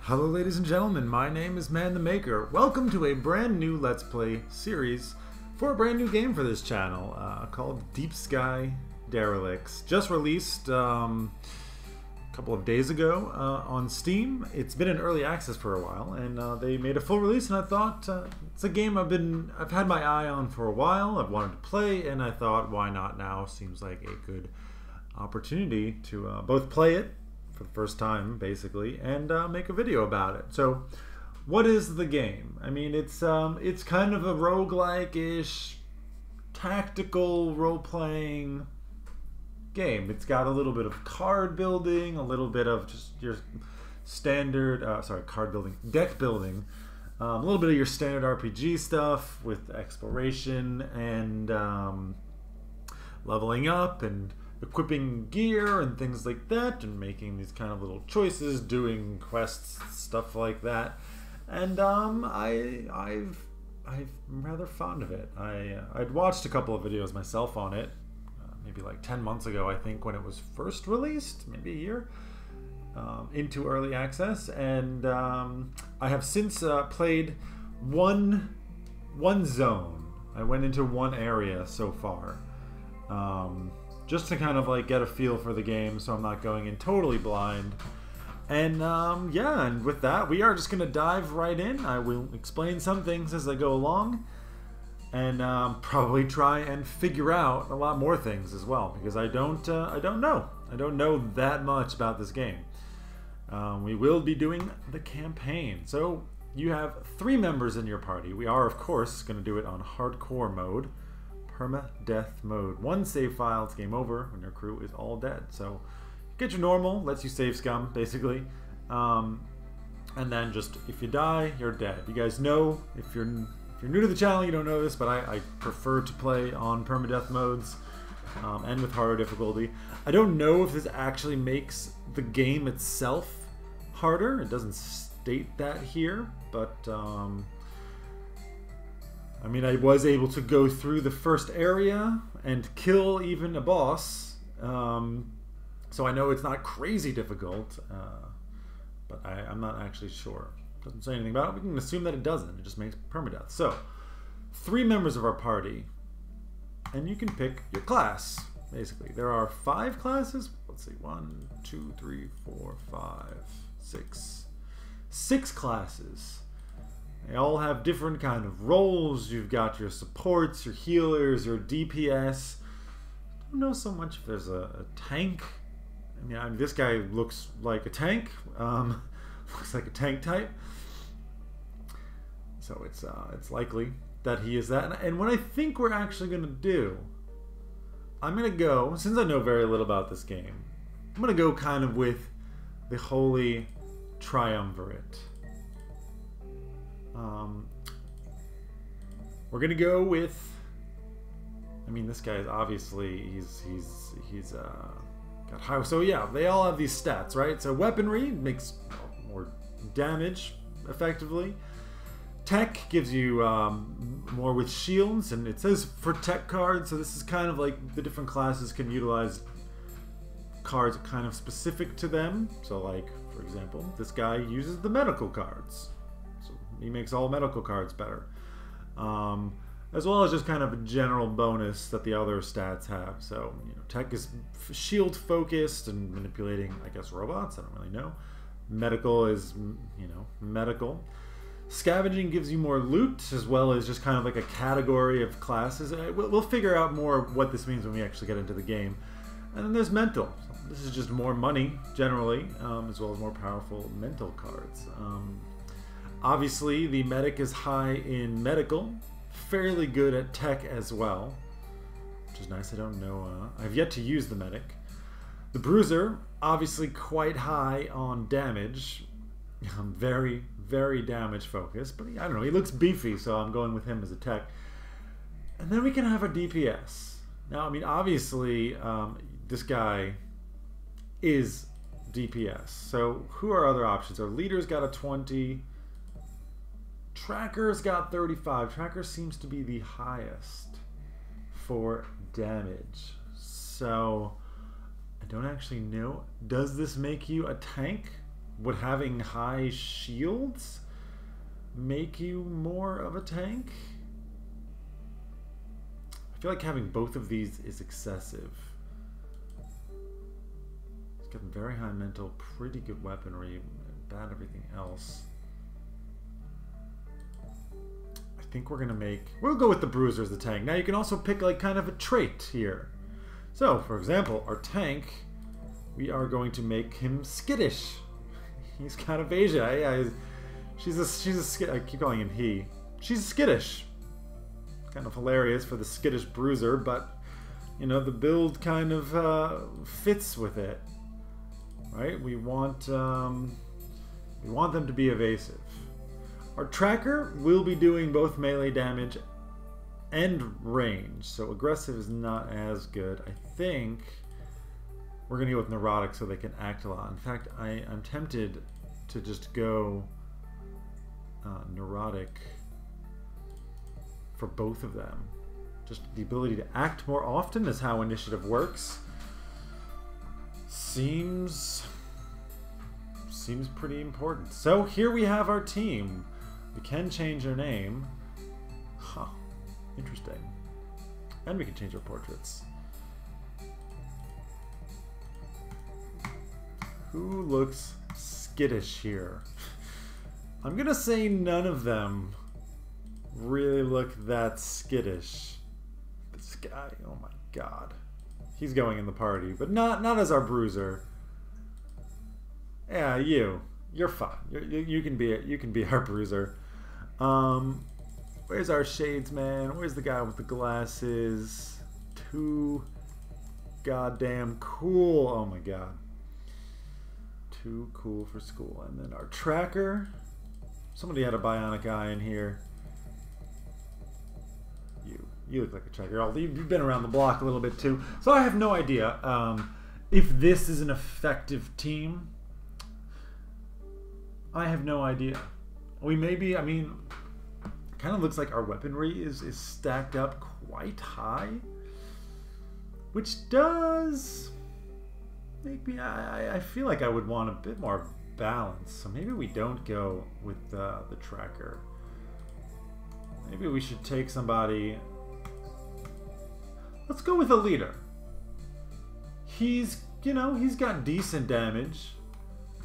Hello ladies and gentlemen, my name is Man the Maker. Welcome to a brand new Let's Play series for a brand new game for this channel called Sky Derelicts. Just released a couple of days ago on Steam. It's been in early access for a while and they made a full release, and I thought it's a game I've had my eye on for a while. I've wanted to play, and I thought, why not now? Seems like a good opportunity to both play it for the first time, basically, and make a video about it. So, what is the game? I mean, it's kind of a roguelike-ish, tactical role-playing game. It's got a little bit of card building, a little bit of just your standard, card building, deck building, a little bit of your standard RPG stuff with exploration and leveling up and equipping gear and things like that, and making these kind of little choices, doing quests, stuff like that. And I'm rather fond of it. I'd watched a couple of videos myself on it, maybe like 10 months ago, I think, when it was first released, maybe a year, into early access, and I have since played one zone. I went into one area so far. Just to kind of like get a feel for the game, so I'm not going in totally blind. And yeah, and with that, we are just going to dive right in. I will explain some things as I go along, and probably try and figure out a lot more things as well, because I don't know that much about this game. We will be doing the campaign. So you have 3 members in your party. We are, of course, going to do it on hardcore mode. Permadeath mode. One save file, it's game over when your crew is all dead. So get your normal, lets you save scum, basically. And then just, if you die, you're dead. You guys know, if you're new to the channel, you don't know this, but I prefer to play on permadeath modes and with harder difficulty. I don't know if this actually makes the game itself harder. It doesn't state that here, but I mean, I was able to go through the first area and kill even a boss, so I know it's not crazy difficult, but I'm not actually sure. It doesn't say anything about it. We can assume that it doesn't. It just makes permadeath. So, 3 members of our party, and you can pick your class, basically. There are 5 classes. Let's see, 1, 2, 3, 4, 5, 6. 6 classes. They all have different kind of roles. You've got your supports, your healers, your DPS. I don't know so much if there's a tank. I mean, this guy looks like a tank. Looks like a tank type. So it's likely that he is that. And what I think we're actually going to do, I'm going to go, since I know very little about this game, I'm going to go kind of with the Holy Triumvirate. We're gonna go with, I mean, this guy is obviously, he's got high, so yeah, they all have these stats, right? So weaponry makes more damage effectively. Tech gives you more with shields, and it says for tech cards, so this is kind of like the different classes can utilize cards kind of specific to them. So like, for example, this guy uses the medical cards. He makes all medical cards better. As well as just kind of a general bonus that the other stats have. So, you know, tech is shield focused and manipulating, I guess, robots. I don't really know. Medical is, you know, medical. Scavenging gives you more loot, as well as just kind of like a category of classes. We'll figure out more what this means when we actually get into the game. And then there's mental. So this is just more money, generally, as well as more powerful mental cards. Obviously, the medic is high in medical, fairly good at tech as well, which is nice. I don't know, I've yet to use the medic. The bruiser, obviously quite high on damage, very, very damage focused, but I don't know, he looks beefy, so I'm going with him as a tech. And then we can have a DPS. Now, I mean, obviously, this guy is DPS, so who are other options? Our leader's got a 20, Tracker's got 35. Tracker seems to be the highest for damage. So, I don't actually know. Does this make you a tank? would having high shields make you more of a tank? I feel like having both of these is excessive. He's got very high mental, pretty good weaponry, bad everything else. I think we're gonna we'll go with the bruiser as the tank. Now you can also pick like kind of a trait here. So, for example, our tank, we are going to make him skittish. He's got evasion. Yeah, I keep calling him he. She's skittish. Kind of hilarious for the skittish bruiser, but you know the build kind of fits with it, right? We want them to be evasive. Our tracker will be doing both melee damage and range, so aggressive is not as good. I think we're gonna go with neurotic so they can act a lot. In fact, I'm tempted to just go neurotic for both of them. Just the ability to act more often is how initiative works. Seems pretty important. So here we have our team. We can change their name. Huh. Interesting. And we can change our portraits. Who looks skittish here? I'm gonna say none of them really look that skittish. This guy, oh my god. He's going in the party, but not as our bruiser. Yeah, you're fine. You can be our bruiser. Where's our shades man? Where's the guy with the glasses? Too goddamn cool. Oh my god. Too cool for school. And then our tracker. Somebody had a bionic eye in here. You look like a tracker. You've been around the block a little bit too. So I have no idea if this is an effective team. I have no idea. We maybe, I mean, it kind of looks like our weaponry is stacked up quite high, which does make me, I feel like I would want a bit more balance. So maybe we don't go with the tracker. Maybe we should take somebody. Let's go with a leader. He's got decent damage,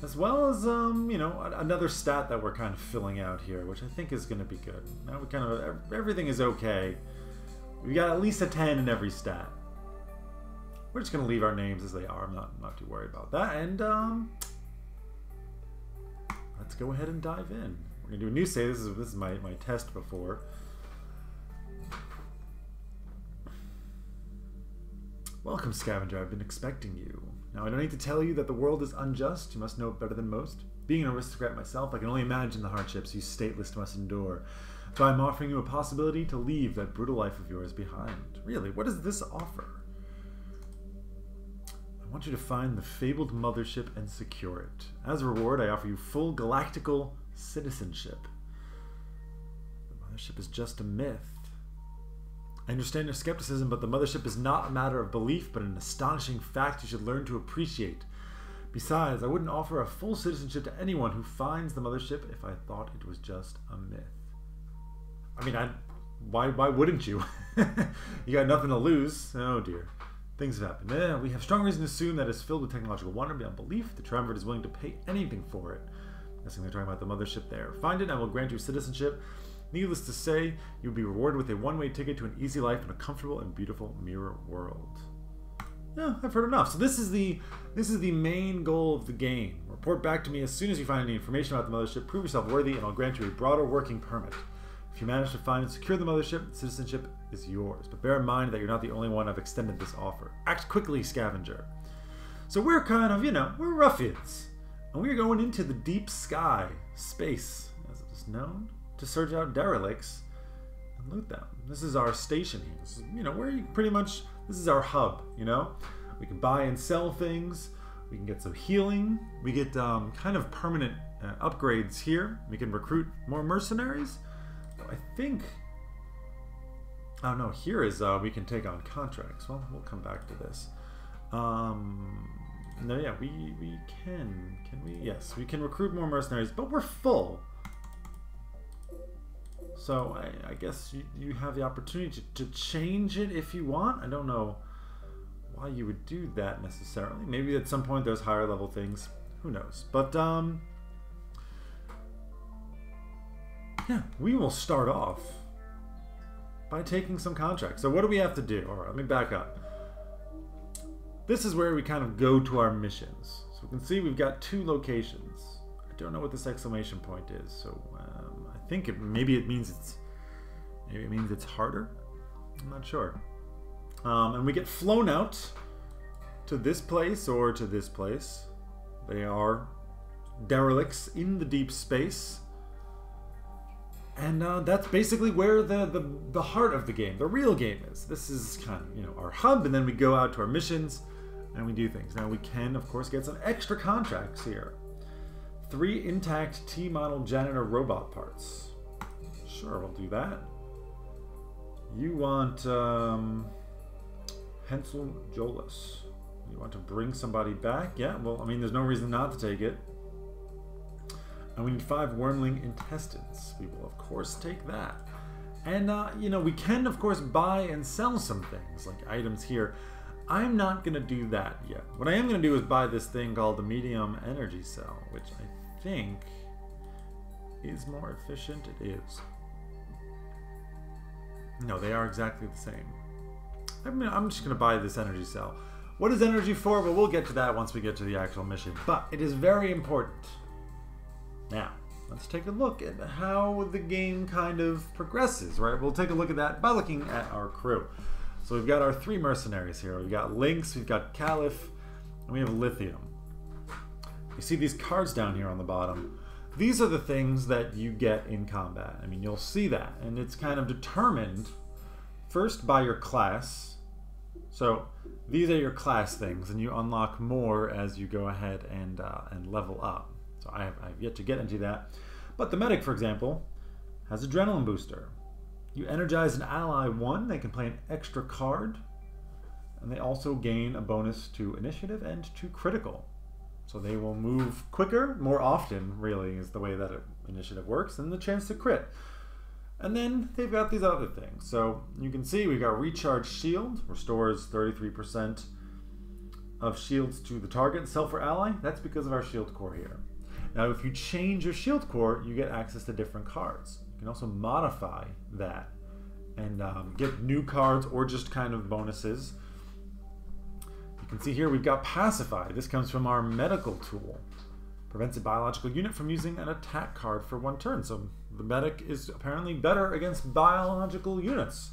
as well as, another stat that we're kind of filling out here, which I think is going to be good. Now we kind of, everything is okay. We got at least a 10 in every stat. We're just going to leave our names as they are. I'm not too worried about that. And let's go ahead and dive in. We're going to do a new save. This is my test before. Welcome, Scavenger. I've been expecting you. Now, I don't need to tell you that the world is unjust. You must know it better than most. Being an aristocrat myself, I can only imagine the hardships you stateless must endure. So I'm offering you a possibility to leave that brutal life of yours behind. Really, what does this offer? I want you to find the fabled mothership and secure it. As a reward, I offer you full galactical citizenship. The mothership is just a myth. I understand your skepticism, but the mothership is not a matter of belief, but an astonishing fact you should learn to appreciate. Besides, I wouldn't offer a full citizenship to anyone who finds the mothership if I thought it was just a myth. I mean, why wouldn't you? You got nothing to lose. Oh dear. Things have happened. We have strong reason to assume that it's filled with technological wonder beyond belief. The triumvirate is willing to pay anything for it. I'm guessing they're talking about the mothership there. Find it and I will grant you citizenship. Needless to say, you'll be rewarded with a one-way ticket to an easy life in a comfortable and beautiful mirror world. Yeah, I've heard enough. So this is the main goal of the game. Report back to me as soon as you find any information about the mothership. Prove yourself worthy, and I'll grant you a broader working permit. If you manage to find and secure the mothership, citizenship is yours. But bear in mind that you're not the only one I've extended this offer. Act quickly, Scavenger. So we're kind of, we're ruffians, and we're going into the deep sky, space, as it is known, to search out derelicts and loot them. This is our station here. This is, we're pretty much, this is our hub, We can buy and sell things. We can get some healing. We get kind of permanent upgrades here. We can recruit more mercenaries. I think, oh no, here is, we can take on contracts. Well, we'll come back to this. No, yeah, we can. Can we? Yes, we can recruit more mercenaries, but we're full. So I guess you have the opportunity to change it if you want. I don't know why you would do that necessarily. Maybe at some point there's higher level things. Who knows? But yeah, we will start off by taking some contracts. So what do we have to do? All right, let me back up. This is where we kind of go to our missions. So we can see we've got 2 locations. I don't know what this exclamation point is, so I think maybe it means it's harder. I'm not sure. And we get flown out to this place or to this place. They are derelicts in the deep space. And that's basically where the heart of the game, the real game is. This is kind of, you know, our hub, and then we go out to our missions and we do things. Now we can, of course, get some extra contracts here. 3 intact T-model janitor robot parts. Sure, we'll do that. You want Hensel Jolas. You want to bring somebody back? Yeah, well, I mean, there's no reason not to take it. And we need 5 wormling intestines. We will, of course, take that. And, you know, we can, of course, buy and sell some things, like items here. I'm not going to do that yet. What I am going to do is buy this thing called the medium energy cell, which I think is more efficient. It is. No, they are exactly the same. I'm just going to buy this energy cell. What is energy for? Well, we'll get to that once we get to the actual mission. But it is very important. Now, let's take a look at how the game kind of progresses, right? We'll take a look at that by looking at our crew. So we've got our 3 mercenaries here. We've got Lynx, we've got Caliph, and we have Lithium. You see these cards down here on the bottom. These are the things that you get in combat. I mean, you'll see that. And it's kind of determined first by your class. So these are your class things, and you unlock more as you go ahead and level up. So I've yet to get into that. But the medic, for example, has adrenaline booster. You energize an ally 1, they can play an extra card. And they also gain a bonus to initiative and to critical. So they will move quicker, more often, really, is the way that initiative works, and the chance to crit. And then they've got these other things. So you can see we've got Recharge Shield, restores 33% of shields to the target, self or ally. That's because of our shield core here. Now, if you change your shield core, you get access to different cards. You can also modify that and get new cards or just kind of bonuses. You can see here we've got Pacify. This comes from our medical tool. Prevents a biological unit from using an attack card for 1 turn. So the medic is apparently better against biological units.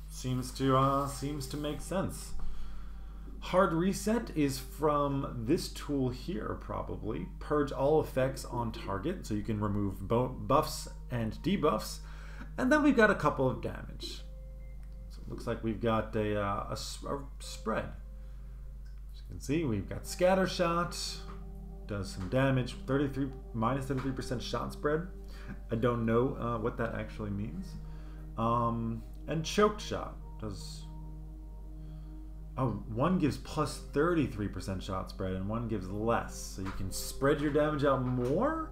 Seems to make sense. Hard Reset is from this tool here, probably. Purge all effects on target, so you can remove buffs and debuffs. And then we've got a couple of damage. So it looks like we've got a spread. As you can see, we've got Scatter Shot. Does some damage, minus 33% shot spread. I don't know what that actually means. And Choked Shot does... Oh, one gives plus 33% shot spread and one gives less. So you can spread your damage out more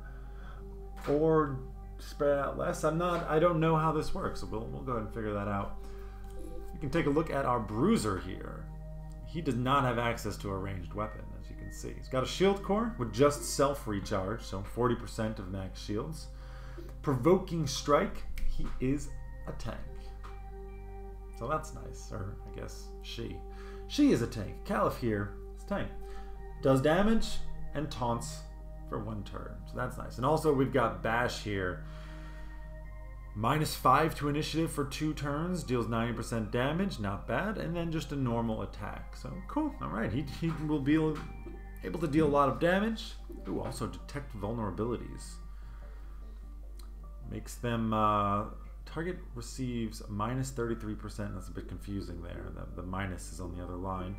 or spread out less. I don't know how this works, so we'll go ahead and figure that out. You can take a look at our bruiser here. He does not have access to a ranged weapon, as you can see. He's got a shield core with just self-recharge, so 40% of max shields. Provoking Strike, he is a tank. So that's nice, or I guess she. She is a tank. Caliph here is a tank. Does damage and taunts for 1 turn. So that's nice. And also we've got Bash here. -5 to initiative for 2 turns. Deals 90% damage. Not bad. And then just a normal attack. So cool. Alright. He will be able to deal a lot of damage. Ooh, also detect vulnerabilities. Makes them... Target receives -33%. That's a bit confusing there. The minus is on the other line.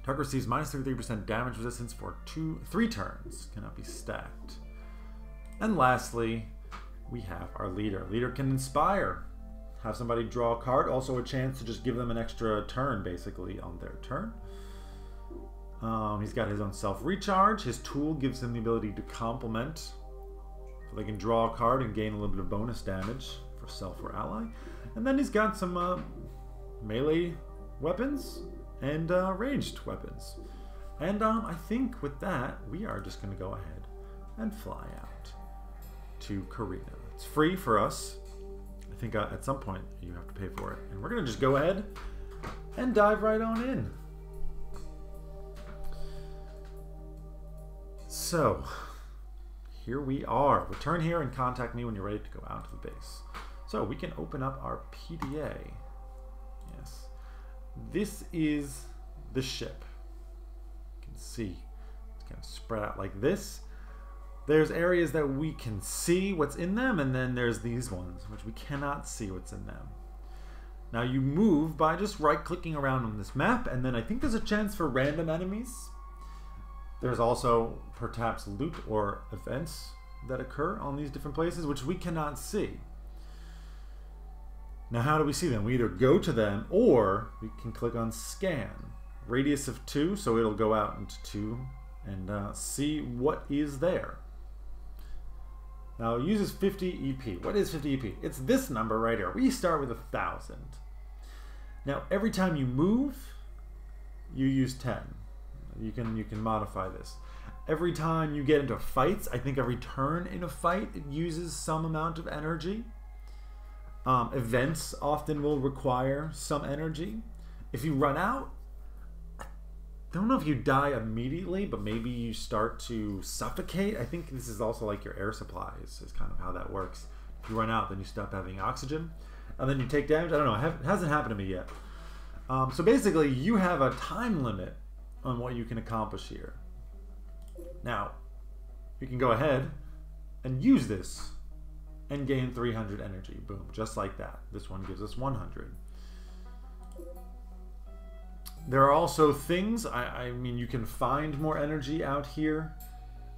Target receives -33% damage resistance for 3 turns. Cannot be stacked. And lastly, we have our leader. Leader can inspire. Have somebody draw a card. Also a chance to just give them an extra turn, basically, on their turn. He's got his own self-recharge. His tool gives him the ability to complement. So they can draw a card and gain a little bit of bonus damage for self or ally. And then he's got some melee weapons and ranged weapons. And I think with that, we are just going to go ahead and fly out to Karina. It's free for us. I think at some point you have to pay for it. And we're going to just go ahead and dive right on in. So, here we are. Return here and contact me when you're ready to go out to the base. So, we can open up our PDA. Yes. This is the ship. You can see it's kind of spread out like this. There's areas that we can see what's in them, and then there's these ones, which we cannot see what's in them. Now, you move by just right-clicking around on this map, and then I think there's a chance for random enemies. There's also perhaps loot or events that occur on these different places, which we cannot see. Now, how do we see them? We either go to them, or we can click on scan. Radius of 2, so it'll go out into 2 and see what is there. Now, it uses 50 EP. What is 50 EP? It's this number right here. We start with 1,000. Now, every time you move, you use 10. You can modify this. Every time you get into fights, I think every turn in a fight, it uses some amount of energy. Events often will require some energy. If you run out, I don't know if you die immediately, but maybe you start to suffocate. I think this is also like your air supplies is kind of how that works. If you run out, then you stop having oxygen, and then you take damage. I don't know. It hasn't happened to me yet. So basically, you have a time limit on what you can accomplish here. Now, you can go ahead and use this and gain 300 energy. Boom, just like that. This one gives us 100. There are also things, I mean, you can find more energy out here.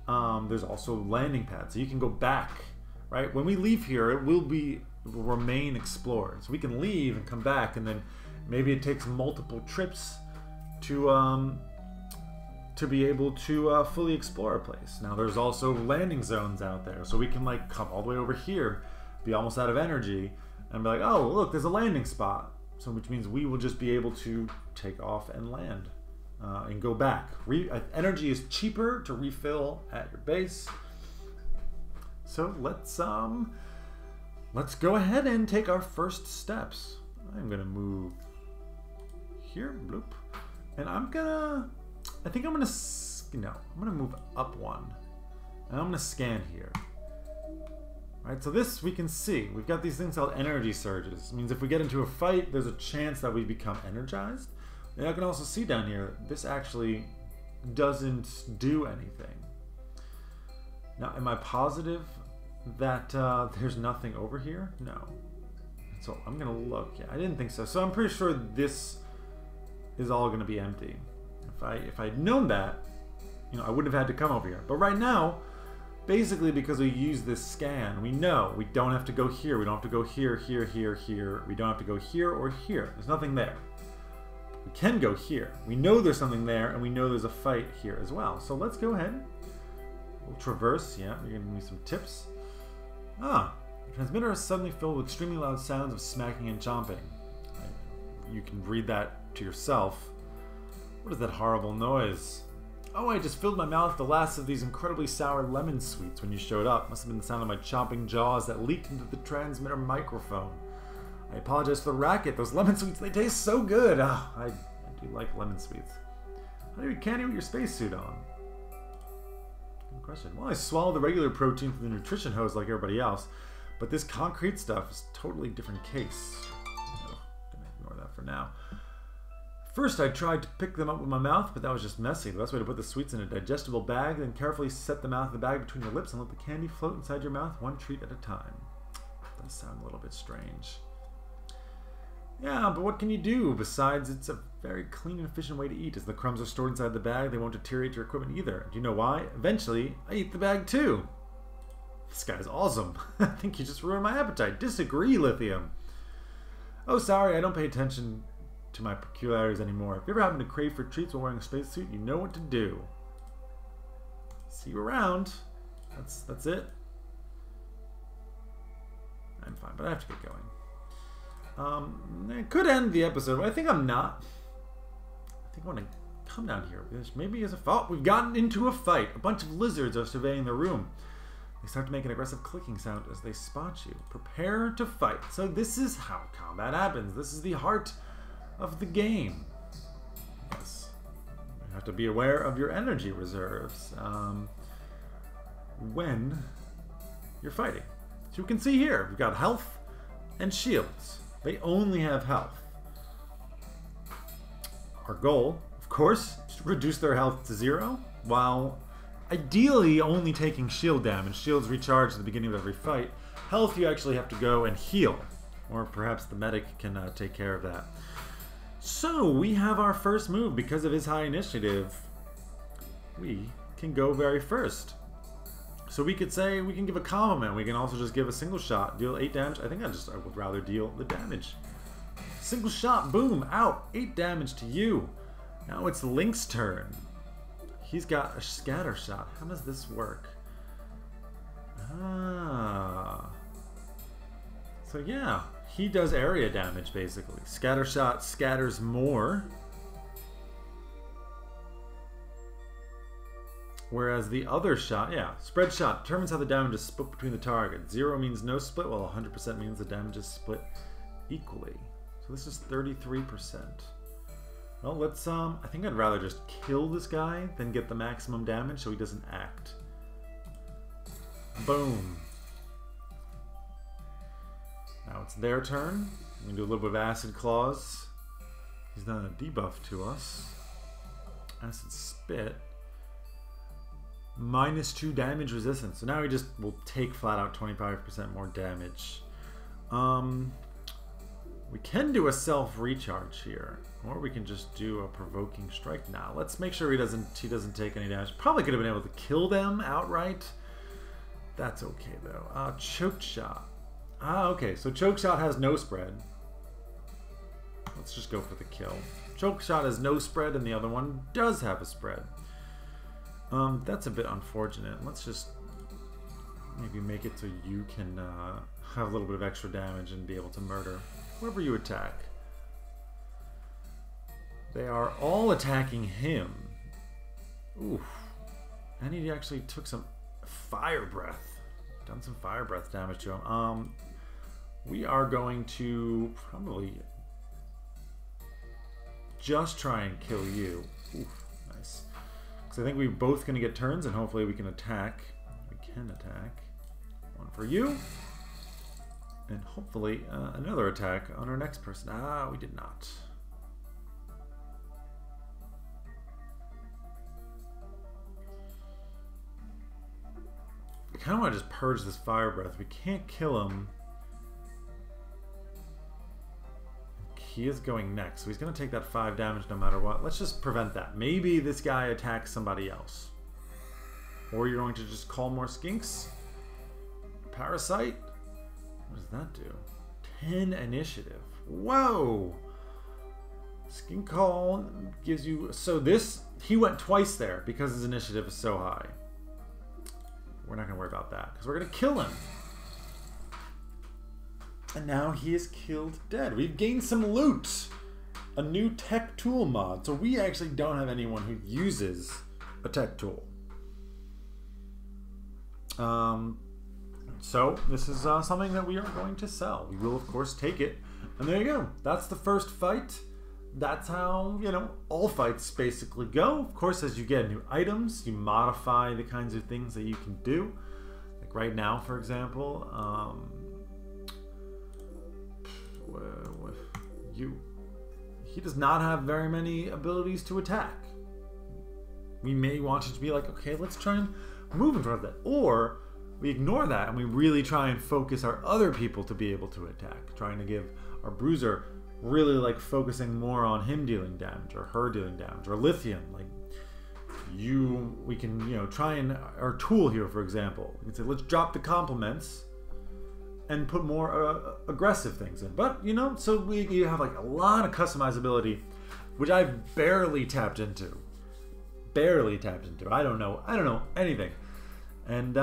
There's also landing pads, so you can go back, right? When we leave here, it will remain explored. So we can leave and come back, and then maybe it takes multiple trips to be able to fully explore a place. Now, there's also landing zones out there, so we can like come all the way over here, be almost out of energy, and be like, oh, look, there's a landing spot. So which means we will just be able to take off and land and go back. Energy is cheaper to refill at your base. So let's go ahead and take our first steps. I'm gonna move here, bloop, and I'm gonna move up one, and I'm gonna scan here. Right, so this we can see. We've got these things called energy surges. It means if we get into a fight, there's a chance that we become energized. And I can also see down here, this actually doesn't do anything. Now, am I positive that there's nothing over here? No. So I'm gonna look. Yeah, I didn't think so. So I'm pretty sure this is all gonna be empty. If I'd known that, I wouldn't have had to come over here. But right now, basically because we use this scan, we know we don't have to go here. We don't have to go here, here, here, here. We don't have to go here or here. There's nothing there. We can go here. We know there's something there, and we know there's a fight here as well. So let's go ahead. We'll traverse. Yeah, you're gonna give me some tips. The transmitter is suddenly filled with extremely loud sounds of smacking and chomping. You can read that to yourself. What is that horrible noise? Oh, I just filled my mouth with the last of these incredibly sour lemon sweets when you showed up. Must have been the sound of my chomping jaws that leaked into the transmitter microphone. I apologize for the racket. Those lemon sweets, they taste so good. I do like lemon sweets. How do you candy with your spacesuit on? Good question. Well, I swallowed the regular protein from the nutrition hose like everybody else, but this concrete stuff is a totally different case. Gonna ignore that for now. First, I tried to pick them up with my mouth, but that was just messy. The best way to put the sweets in a digestible bag, then carefully set the mouth of the bag between your lips and let the candy float inside your mouth, one treat at a time. That does sound a little bit strange. Yeah, but what can you do? Besides, it's a very clean and efficient way to eat. As the crumbs are stored inside the bag, they won't deteriorate your equipment either. Do you know why? Eventually, I eat the bag too. This guy's awesome. I think you just ruined my appetite. Disagree, Lithium. Oh, sorry, I don't pay attention to my peculiarities anymore. If you ever happen to crave for treats while wearing a spacesuit, you know what to do. See you around. That's it. I'm fine, but I have to get going. It could end the episode, but I think I'm not. I think I want to come down here. Maybe as a fault, we've gotten into a fight. A bunch of lizards are surveying the room. They start to make an aggressive clicking sound as they spot you. Prepare to fight. So this is how combat happens. This is the heart of the game. Yes. You have to be aware of your energy reserves when you're fighting. So you can see here, we've got health and shields. They only have health. Our goal, of course, is to reduce their health to 0, while ideally only taking shield damage. Shields recharge at the beginning of every fight. Health, you actually have to go and heal. Or perhaps the medic can take care of that. So, we have our first move. Because of his high initiative, we can go very first. So we could say, we can give a compliment. We can also just give a single shot, deal 8 damage. I think I would rather deal the damage. Single shot, boom, out. 8 damage to you. Now it's Link's turn. He's got a scatter shot. How does this work? So yeah, he does area damage basically. Scatter shot scatters more. Whereas the other shot, yeah, spread shot determines how the damage is split between the target. 0 means no split, while 100% means the damage is split equally. So this is 33%. Well, let's, I think I'd rather just kill this guy than get the maximum damage so he doesn't act. Boom. Now it's their turn. We can do a little bit of Acid Claws. He's done a debuff to us. Acid Spit. -2 damage resistance. So now he just will take flat out 25% more damage. We can do a self-recharge here. Or we can just do a provoking strike now. Let's make sure he doesn't take any damage. Probably could have been able to kill them outright. That's okay though. Choke shot. Okay, so choke shot has no spread. Let's just go for the kill. Choke shot has no spread and the other one does have a spread. That's a bit unfortunate. Let's just maybe make it so you can have a little bit of extra damage and be able to murder whoever you attack. They are all attacking him. Oof. And he actually took some fire breath. Done some fire breath damage to him. We are going to probably just try and kill you. Oof, nice. Because I think we're both going to get turns and hopefully we can attack. We can attack. One for you. And hopefully another attack on our next person. We did not. I kind of want to just purge this fire breath. We can't kill him. He is going next, so he's going to take that 5 damage no matter what. Let's just prevent that. Maybe this guy attacks somebody else. Or you're going to just call more skinks. Parasite? What does that do? 10 initiative. Whoa! Skink call gives you... So this... He went twice there because his initiative is so high. We're not going to worry about that because we're going to kill him. And now he is killed dead. We've gained some loot. A new tech tool mod. So we actually don't have anyone who uses a tech tool. So this is something that we are going to sell. We will of course take it. And there you go. That's the first fight. That's how, you know, all fights basically go. Of course, as you get new items, you modify the kinds of things that you can do. Like right now, for example, he does not have very many abilities to attack. We may want it to be like, okay, let's try and move in front of that. Or we ignore that and we really try and focus our other people to be able to attack. Trying to give our bruiser really like focusing more on him dealing damage or her dealing damage, or lithium. Like we can, you know, try and our tool here, for example, we can say, let's drop the compliments and put more aggressive things in. But you know, so you have like a lot of customizability, which I've barely tapped into. I don't know anything. And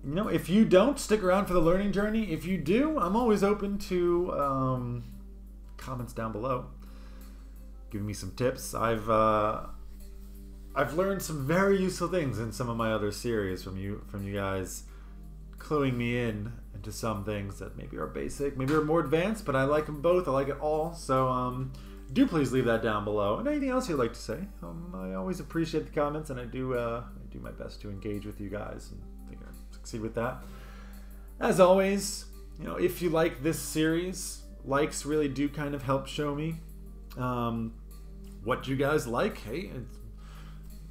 you know, if you don't stick around for the learning journey, if you do, I'm always open to comments down below, giving me some tips. I've learned some very useful things in some of my other series from you guys, cluing me in into some things that maybe are basic, maybe are more advanced, but I like them both. I like it all. So do please leave that down below. And anything else you'd like to say? I always appreciate the comments, and I do my best to engage with you guys, and I think I succeed with that. As always, you know, if you like this series, likes really do kind of help show me what you guys like. Hey, it's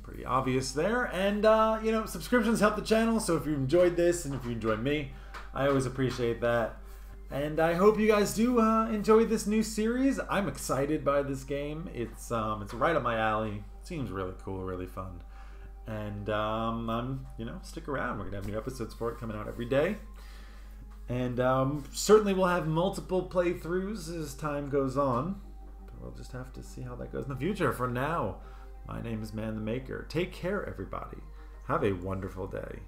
pretty obvious there. And you know, subscriptions help the channel, so if you enjoyed this and if you enjoy me, I always appreciate that. And I hope you guys do enjoy this new series. I'm excited by this game. It's right up my alley. Seems really cool, really fun. And you know, stick around. We're gonna have new episodes for it coming out every day. And certainly we'll have multiple playthroughs as time goes on. But we'll just have to see how that goes in the future. For now, my name is Man the Maker. Take care, everybody. Have a wonderful day.